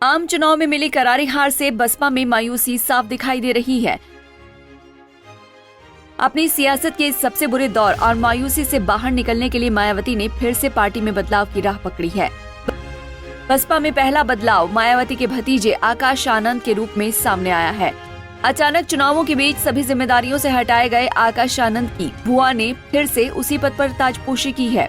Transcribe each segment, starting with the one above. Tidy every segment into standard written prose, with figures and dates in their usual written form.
आम चुनाव में मिली करारी हार से बसपा में मायूसी साफ दिखाई दे रही है। अपनी सियासत के इस सबसे बुरे दौर और मायूसी से बाहर निकलने के लिए मायावती ने फिर से पार्टी में बदलाव की राह पकड़ी है। बसपा में पहला बदलाव मायावती के भतीजे आकाश आनंद के रूप में सामने आया है। अचानक चुनावों के बीच सभी जिम्मेदारियों से हटाए गए आकाश आनंद की बुआ ने फिर से उसी पद पर ताजपोशी की है।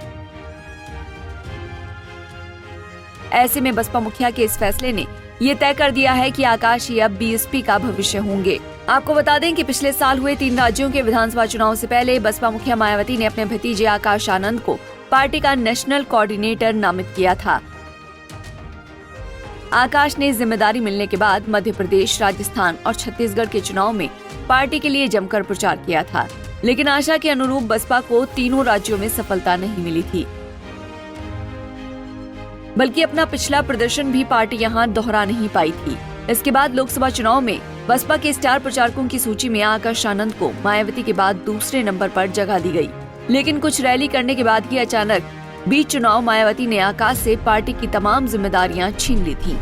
ऐसे में बसपा मुखिया के इस फैसले ने ये तय कर दिया है कि आकाश ही अब बीएसपी का भविष्य होंगे। आपको बता दें कि पिछले साल हुए 3 राज्यों के विधानसभा चुनाव से पहले बसपा मुखिया मायावती ने अपने भतीजे आकाश आनंद को पार्टी का नेशनल कोऑर्डिनेटर नामित किया था। आकाश ने जिम्मेदारी मिलने के बाद मध्य प्रदेश, राजस्थान और छत्तीसगढ़ के चुनाव में पार्टी के लिए जमकर प्रचार किया था, लेकिन आशा के अनुरूप बसपा को तीनों राज्यों में सफलता नहीं मिली थी, बल्कि अपना पिछला प्रदर्शन भी पार्टी यहां दोहरा नहीं पाई थी। इसके बाद लोकसभा चुनाव में बसपा के स्टार प्रचारकों की सूची में आकाश आनंद को मायावती के बाद दूसरे नंबर पर जगह दी गई, लेकिन कुछ रैली करने के बाद ही अचानक बीच चुनाव मायावती ने आकाश से पार्टी की तमाम जिम्मेदारियां छीन ली थी।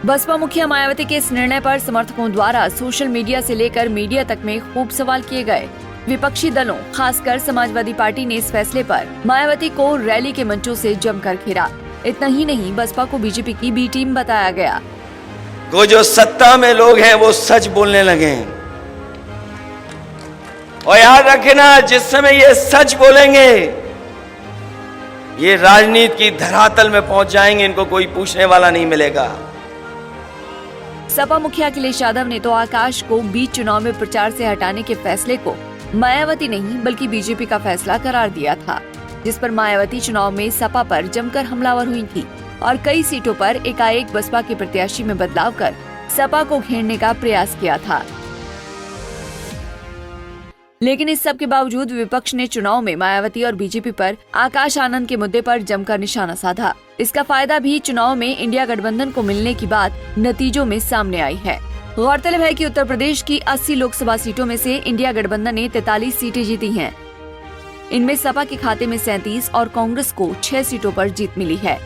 बसपा मुखिया मायावती के इस निर्णय पर समर्थकों द्वारा सोशल मीडिया से लेकर मीडिया तक में खूब सवाल किए गए। विपक्षी दलों, खासकर समाजवादी पार्टी ने इस फैसले पर मायावती को रैली के मंचों से जमकर घेरा। इतना ही नहीं, बसपा को बीजेपी की बी टीम बताया गया। वो जो सत्ता में लोग हैं वो सच बोलने लगे हैं, और याद रखना, जिस समय ये सच बोलेंगे ये राजनीति की धरातल में पहुंच जाएंगे, इनको कोई पूछने वाला नहीं मिलेगा। सपा मुखिया अखिलेश यादव ने तो आकाश को बीच चुनाव में प्रचार से हटाने के फैसले को मायावती नहीं बल्कि बीजेपी का फैसला करार दिया था, जिस पर मायावती चुनाव में सपा पर जमकर हमलावर हुई थी और कई सीटों पर एकाएक बसपा के प्रत्याशी में बदलाव कर सपा को घेरने का प्रयास किया था। लेकिन इस सब के बावजूद विपक्ष ने चुनाव में मायावती और बीजेपी पर आकाश आनंद के मुद्दे पर जमकर निशाना साधा। इसका फायदा भी चुनाव में इंडिया गठबंधन को मिलने की बात नतीजों में सामने आई है। गौरतलब है कि उत्तर प्रदेश की 80 लोकसभा सीटों में से इंडिया गठबंधन ने 43 सीटें जीती हैं। इनमें सपा के खाते में 37 और कांग्रेस को 6 सीटों पर जीत मिली है।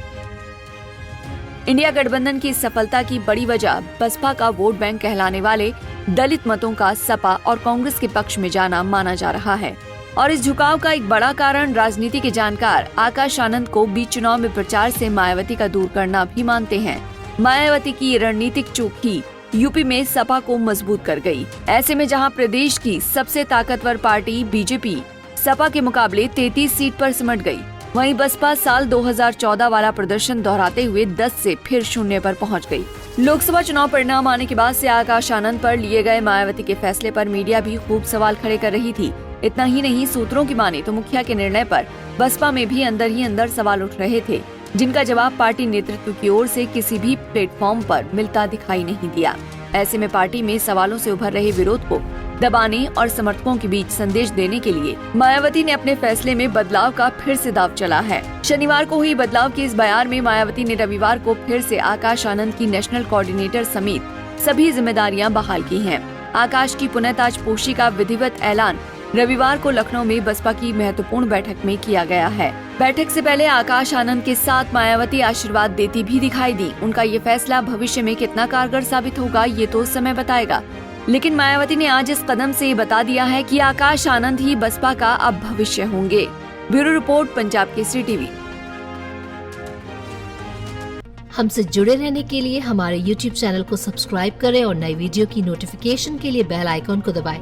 इंडिया गठबंधन की सफलता की बड़ी वजह बसपा का वोट बैंक कहलाने वाले दलित मतों का सपा और कांग्रेस के पक्ष में जाना माना जा रहा है, और इस झुकाव का एक बड़ा कारण राजनीति के जानकार आकाश आनंद को बीच चुनाव में प्रचार से मायावती का दूर करना भी मानते हैं। मायावती की ये रणनीतिक चूक ही यूपी में सपा को मजबूत कर गई। ऐसे में जहां प्रदेश की सबसे ताकतवर पार्टी बीजेपी सपा के मुकाबले 33 सीट पर सिमट गई, वहीं बसपा साल 2014 वाला प्रदर्शन दोहराते हुए 10 से फिर 0 पर पहुंच गई। लोकसभा चुनाव परिणाम आने के बाद से आकाश आनंद पर लिए गए मायावती के फैसले पर मीडिया भी खूब सवाल खड़े कर रही थी। इतना ही नहीं, सूत्रों की माने तो मुखिया के निर्णय पर बसपा में भी अंदर ही अंदर सवाल उठ रहे थे, जिनका जवाब पार्टी नेतृत्व की ओर से किसी भी प्लेटफॉर्म पर मिलता दिखाई नहीं दिया। ऐसे में पार्टी में सवालों से उभर रहे विरोध को दबाने और समर्थकों के बीच संदेश देने के लिए मायावती ने अपने फैसले में बदलाव का फिर से दांव चला है। शनिवार को हुई बदलाव के इस बयान में मायावती ने रविवार को फिर से आकाश आनंद की नेशनल कोऑर्डिनेटर समेत सभी जिम्मेदारियां बहाल की हैं। आकाश की पुनः ताजपोशी का विधिवत ऐलान रविवार को लखनऊ में बसपा की महत्वपूर्ण बैठक में किया गया है। बैठक से पहले आकाश आनंद के साथ मायावती आशीर्वाद देती भी दिखाई दी। उनका ये फैसला भविष्य में कितना कारगर साबित होगा ये तो समय बताएगा, लेकिन मायावती ने आज इस कदम से ये बता दिया है कि आकाश आनंद ही बसपा का अब भविष्य होंगे। Bureau report, Punjab Kesari TV. हमसे जुड़े रहने के लिए हमारे YouTube चैनल को सब्सक्राइब करें और नई वीडियो की नोटिफिकेशन के लिए बेल आइकॉन को दबाएं।